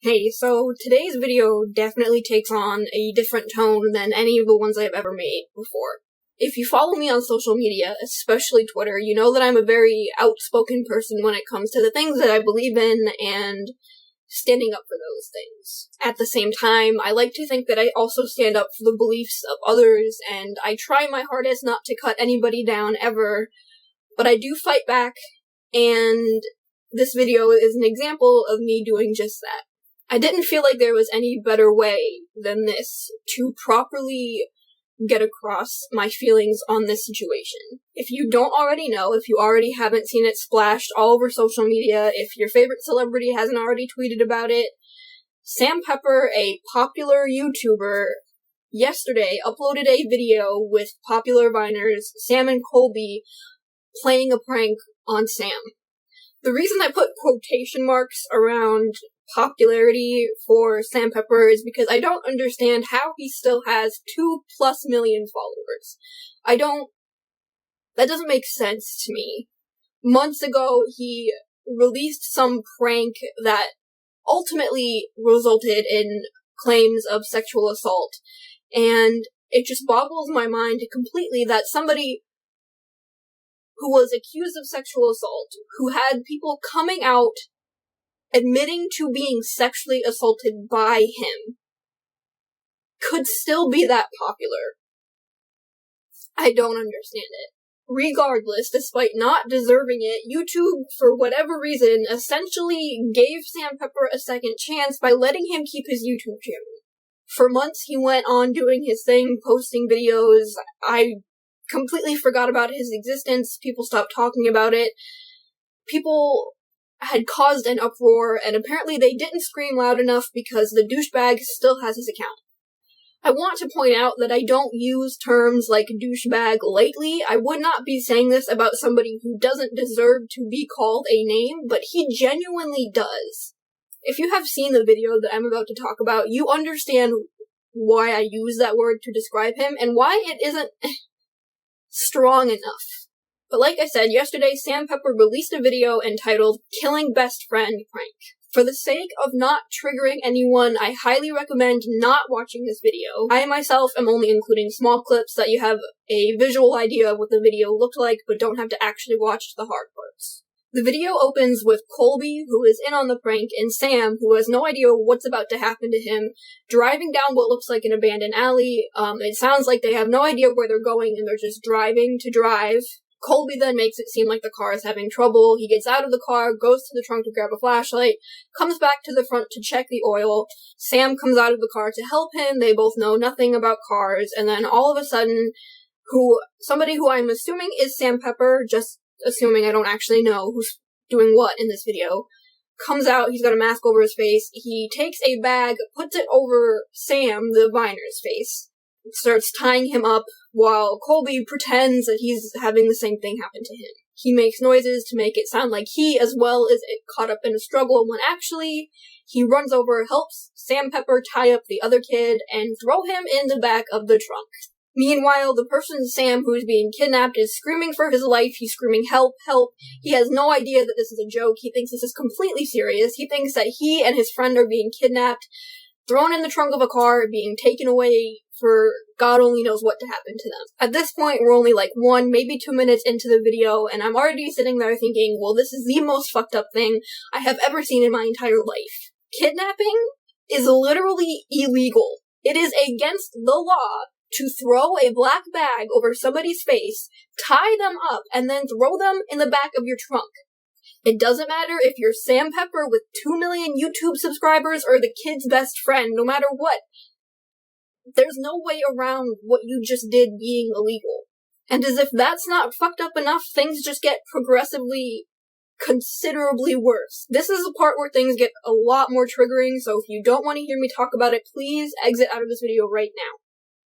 Hey, so today's video definitely takes on a different tone than any of the ones I've ever made before. If you follow me on social media, especially Twitter, you know that I'm a very outspoken person when it comes to the things that I believe in and standing up for those things. At the same time, I like to think that I also stand up for the beliefs of others, and I try my hardest not to cut anybody down ever, but I do fight back, and this video is an example of me doing just that. I didn't feel like there was any better way than this to properly get across my feelings on this situation. If you don't already know, if you already haven't seen it splashed all over social media, if your favorite celebrity hasn't already tweeted about it, Sam Pepper, a popular YouTuber, yesterday uploaded a video with popular Viners Sam and Colby playing a prank on Sam. The reason I put quotation marks around popularity for Sam Pepper is because I don't understand how he still has 2+ million followers. That doesn't make sense to me. Months ago, he released some prank that ultimately resulted in claims of sexual assault, and it just boggles my mind completely that somebody who was accused of sexual assault, who had people coming out admitting to being sexually assaulted by him, could still be that popular. I don't understand it. Regardless, despite not deserving it, YouTube, for whatever reason, essentially gave Sam Pepper a second chance by letting him keep his YouTube channel. For months, he went on doing his thing, posting videos. I completely forgot about his existence. People stopped talking about it. People had caused an uproar, and apparently they didn't scream loud enough because the douchebag still has his account. I want to point out that I don't use terms like douchebag lightly. I would not be saying this about somebody who doesn't deserve to be called a name, but he genuinely does. If you have seen the video that I'm about to talk about, you understand why I use that word to describe him, and why it isn't strong enough. But like I said, yesterday Sam Pepper released a video entitled Killing Best Friend Prank. For the sake of not triggering anyone, I highly recommend not watching this video. I myself am only including small clips so that you have a visual idea of what the video looked like, but don't have to actually watch the hard parts. The video opens with Colby, who is in on the prank, and Sam, who has no idea what's about to happen to him, driving down what looks like an abandoned alley. It sounds like they have no idea where they're going and they're just driving to drive. Colby then makes it seem like the car is having trouble. He gets out of the car, goes to the trunk to grab a flashlight, comes back to the front to check the oil. Sam comes out of the car to help him. They both know nothing about cars, and then all of a sudden, somebody who I'm assuming is Sam Pepper, just assuming, I don't actually know who's doing what in this video, comes out. He's got a mask over his face. He takes a bag, puts it over Sam, the Viner's face, starts tying him up while Colby pretends that he's having the same thing happen to him. He makes noises to make it sound like he as well is caught up in a struggle, when actually he runs over, helps Sam Pepper tie up the other kid, and throw him in the back of the trunk. Meanwhile, the person, Sam, who is being kidnapped, is screaming for his life. He's screaming, "Help, help." He has no idea that this is a joke. He thinks this is completely serious. He thinks that he and his friend are being kidnapped, thrown in the trunk of a car, being taken away for God only knows what to happen to them. At this point, we're only like 1, maybe 2 minutes into the video, and I'm already sitting there thinking, well, this is the most fucked up thing I have ever seen in my entire life. Kidnapping is literally illegal. It is against the law to throw a black bag over somebody's face, tie them up, and then throw them in the back of your trunk. It doesn't matter if you're Sam Pepper with 2 million YouTube subscribers or the kid's best friend, no matter what. There's no way around what you just did being illegal. And as if that's not fucked up enough, things just get progressively, considerably worse. This is the part where things get a lot more triggering, so if you don't want to hear me talk about it, please exit out of this video right now.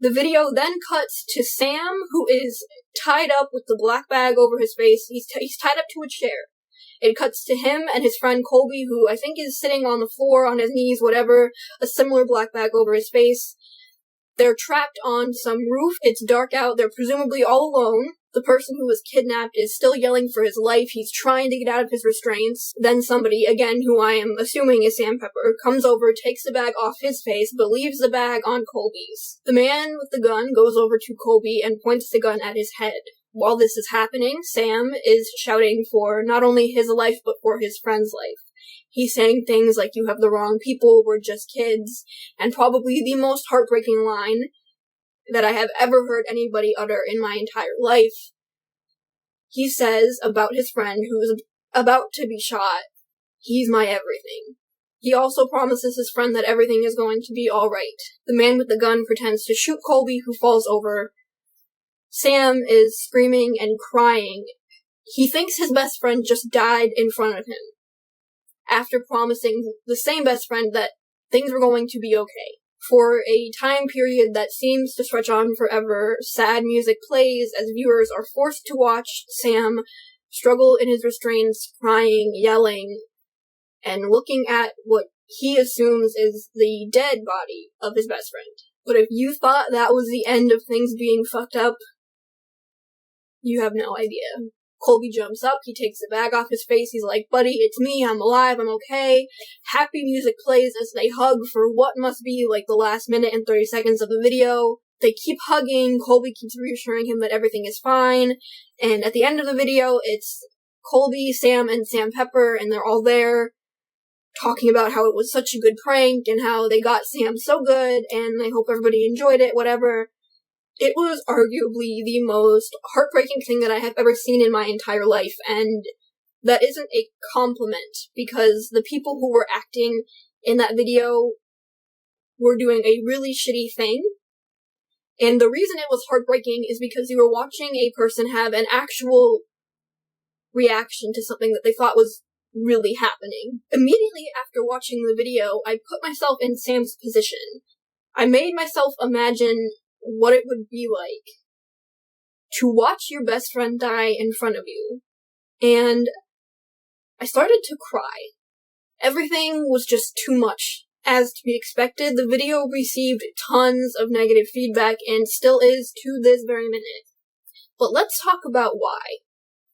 The video then cuts to Sam, who is tied up with the black bag over his face. He's tied up to a chair. It cuts to him and his friend Colby, who I think is sitting on the floor, on his knees, whatever, a similar black bag over his face. They're trapped on some roof. It's dark out. They're presumably all alone. The person who was kidnapped is still yelling for his life. He's trying to get out of his restraints. Then somebody, again, who I am assuming is Sam Pepper, comes over, takes the bag off his face, but leaves the bag on Colby's. The man with the gun goes over to Colby and points the gun at his head. While this is happening, Sam is shouting for not only his life, but for his friend's life. He's saying things like, "You have the wrong people, we're just kids," and probably the most heartbreaking line that I have ever heard anybody utter in my entire life. He says about his friend who's about to be shot, "He's my everything." He also promises his friend that everything is going to be alright. The man with the gun pretends to shoot Colby, who falls over. Sam is screaming and crying. He thinks his best friend just died in front of him, after promising the same best friend that things were going to be okay. For a time period that seems to stretch on forever, sad music plays as viewers are forced to watch Sam struggle in his restraints, crying, yelling, and looking at what he assumes is the dead body of his best friend. But if you thought that was the end of things being fucked up, you have no idea. Colby jumps up, he takes the bag off his face, he's like, "Buddy, it's me, I'm alive, I'm okay." Happy music plays as they hug for what must be like the last minute and 30 seconds of the video. They keep hugging, Colby keeps reassuring him that everything is fine, and at the end of the video, it's Colby, Sam, and Sam Pepper, and they're all there, talking about how it was such a good prank, and how they got Sam so good, and they hope everybody enjoyed it, whatever. It was arguably the most heartbreaking thing that I have ever seen in my entire life, and that isn't a compliment, because the people who were acting in that video were doing a really shitty thing, and the reason it was heartbreaking is because you were watching a person have an actual reaction to something that they thought was really happening. Immediately after watching the video, I put myself in Sam's position. I made myself imagine what it would be like to watch your best friend die in front of you. And I started to cry. Everything was just too much. As to be expected, the video received tons of negative feedback and still is to this very minute. But let's talk about why,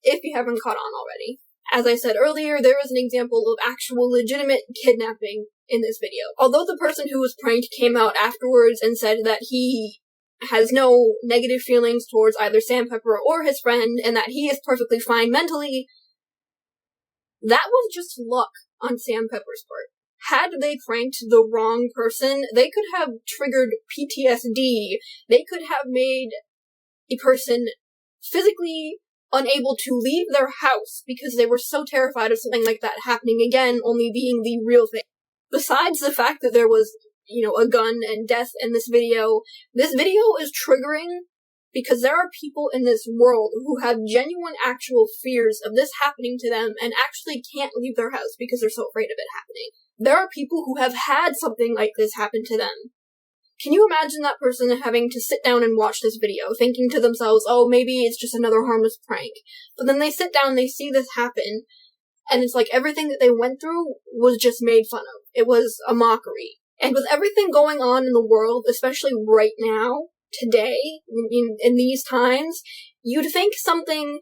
if you haven't caught on already. As I said earlier, there is an example of actual legitimate kidnapping in this video. Although the person who was pranked came out afterwards and said that he has no negative feelings towards either Sam Pepper or his friend, and that he is perfectly fine mentally, that was just luck on Sam Pepper's part. Had they pranked the wrong person, they could have triggered PTSD, they could have made a person physically unable to leave their house because they were so terrified of something like that happening again, only being the real thing. Besides the fact that there was a gun and death in this video is triggering because there are people in this world who have genuine actual fears of this happening to them and actually can't leave their house because they're so afraid of it happening. There are people who have had something like this happen to them. Can you imagine that person having to sit down and watch this video, thinking to themselves, "Oh, maybe it's just another harmless prank." But then they sit down, they see this happen, and it's like everything that they went through was just made fun of. It was a mockery. And with everything going on in the world, especially right now, today, in these times, you'd think something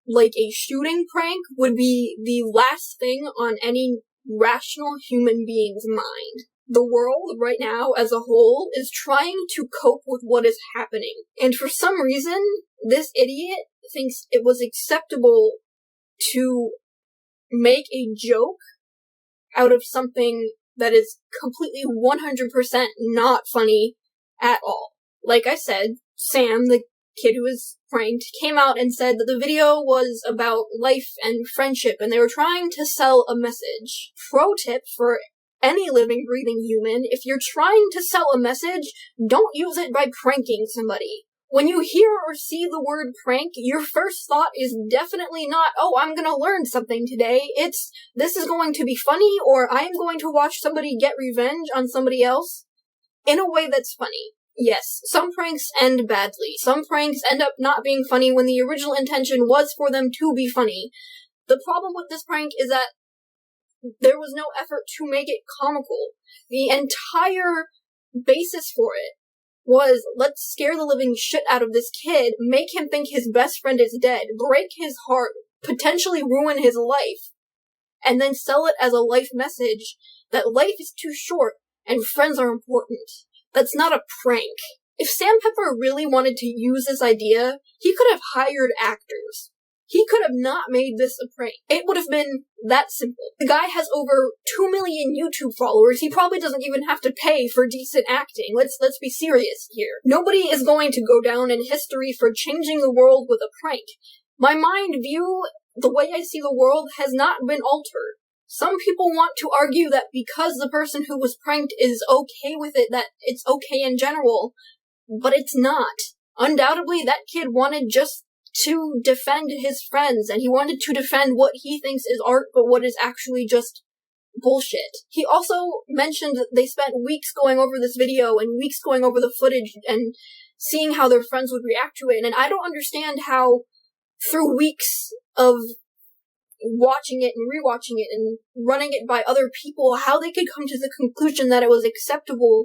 like a shooting prank would be the last thing on any rational human being's mind. The world right now as a whole is trying to cope with what is happening. And for some reason, this idiot thinks it was acceptable to make a joke out of something that is completely 100% not funny at all. Like I said, Sam, the kid who was pranked, came out and said that the video was about life and friendship, and they were trying to sell a message. Pro tip for any living, breathing human: if you're trying to sell a message, don't use it by pranking somebody. When you hear or see the word prank, your first thought is definitely not, "Oh, I'm gonna learn something today." It's, "This is going to be funny," or "I am going to watch somebody get revenge on somebody else in a way that's funny. Yes, some pranks end badly. Some pranks end up not being funny when the original intention was for them to be funny. The problem with this prank is that there was no effort to make it comical. The entire basis for it was, let's scare the living shit out of this kid, make him think his best friend is dead, break his heart, potentially ruin his life, and then sell it as a life message that life is too short and friends are important. That's not a prank. If Sam Pepper really wanted to use this idea, he could have hired actors. He could have not made this a prank. It would have been that simple. The guy has over 2 million YouTube followers. He probably doesn't even have to pay for decent acting. Let's be serious here. Nobody is going to go down in history for changing the world with a prank. My mind view, the way I see the world, has not been altered. Some people want to argue that because the person who was pranked is okay with it, that it's okay in general, but it's not. Undoubtedly, that kid wanted just to defend his friends, and he wanted to defend what he thinks is art, but what is actually just bullshit. He also mentioned that they spent weeks going over this video and weeks going over the footage and seeing how their friends would react to it, and I don't understand how, through weeks of watching it and rewatching it and running it by other people, how they could come to the conclusion that it was acceptable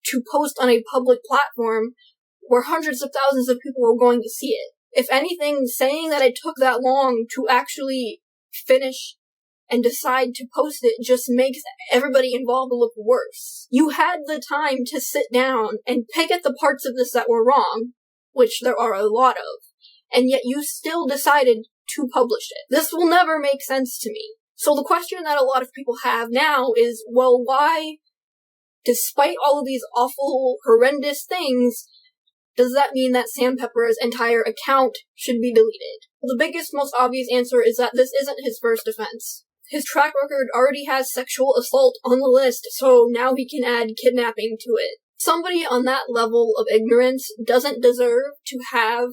to post on a public platform where hundreds of thousands of people were going to see it. If anything, saying that it took that long to actually finish and decide to post it just makes everybody involved look worse. You had the time to sit down and pick at the parts of this that were wrong, which there are a lot of, and yet you still decided to publish it. This will never make sense to me. So the question that a lot of people have now is, well, why, despite all of these awful, horrendous things, does that mean that Sam Pepper's entire account should be deleted? The biggest, most obvious answer is that this isn't his first offense. His track record already has sexual assault on the list, so now he can add kidnapping to it. Somebody on that level of ignorance doesn't deserve to have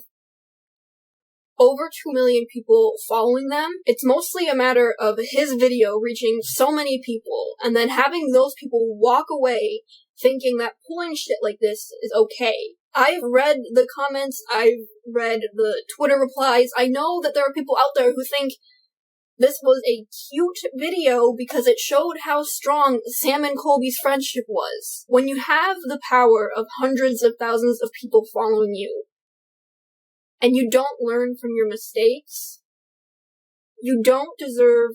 over 2 million people following them. It's mostly a matter of his video reaching so many people, and then having those people walk away thinking that pulling shit like this is okay. I've read the comments, I've read the Twitter replies. I know that there are people out there who think this was a cute video because it showed how strong Sam and Colby's friendship was. When you have the power of hundreds of thousands of people following you, and you don't learn from your mistakes, you don't deserve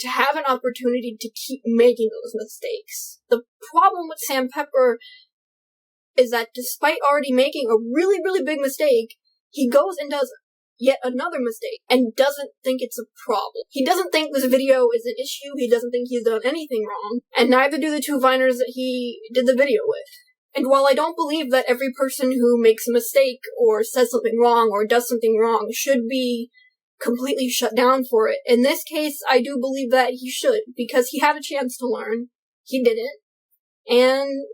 to have an opportunity to keep making those mistakes. The problem with Sam Pepper is that despite already making a really, really big mistake, he goes and does yet another mistake and doesn't think it's a problem. He doesn't think this video is an issue, he doesn't think he's done anything wrong, and neither do the two Viners that he did the video with. And while I don't believe that every person who makes a mistake or says something wrong or does something wrong should be completely shut down for it, in this case I do believe that he should, because he had a chance to learn. He didn't. And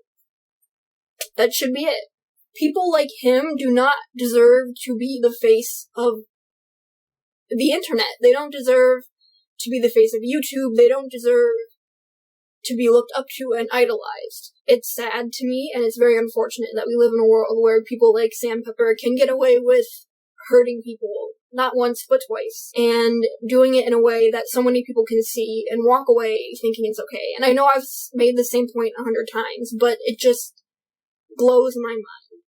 that should be it. People like him do not deserve to be the face of the internet. They don't deserve to be the face of YouTube. They don't deserve to be looked up to and idolized. It's sad to me, and it's very unfortunate that we live in a world where people like Sam Pepper can get away with hurting people, not once but twice, and doing it in a way that so many people can see and walk away thinking it's okay. And I know I've made the same point 100 times, but it just blows my mind.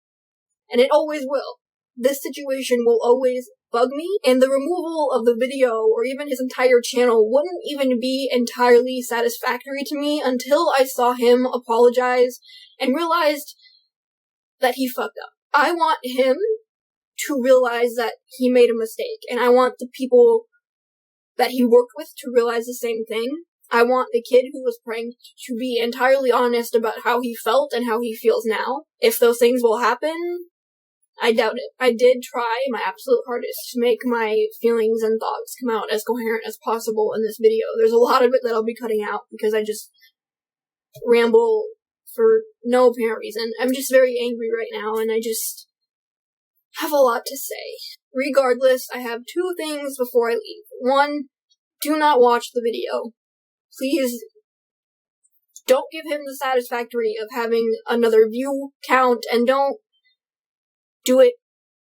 And it always will. This situation will always bug me, and the removal of the video or even his entire channel wouldn't even be entirely satisfactory to me until I saw him apologize and realized that he fucked up. I want him to realize that he made a mistake, and I want the people that he worked with to realize the same thing. I want the kid who was pranked to be entirely honest about how he felt and how he feels now. If those things will happen, I doubt it. I did try my absolute hardest to make my feelings and thoughts come out as coherent as possible in this video. There's a lot of it that I'll be cutting out because I just ramble for no apparent reason. I'm just very angry right now, and I just have a lot to say. Regardless, I have two things before I leave. One, do not watch the video. Please don't give him the satisfactory of having another view count, and don't do it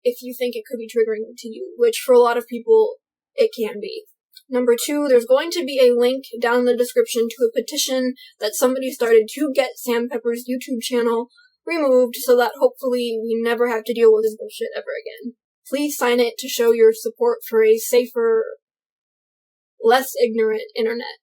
if you think it could be triggering to you, which for a lot of people, it can be. Number two, there's going to be a link down in the description to a petition that somebody started to get Sam Pepper's YouTube channel removed so that hopefully we never have to deal with this bullshit ever again. Please sign it to show your support for a safer, less ignorant internet.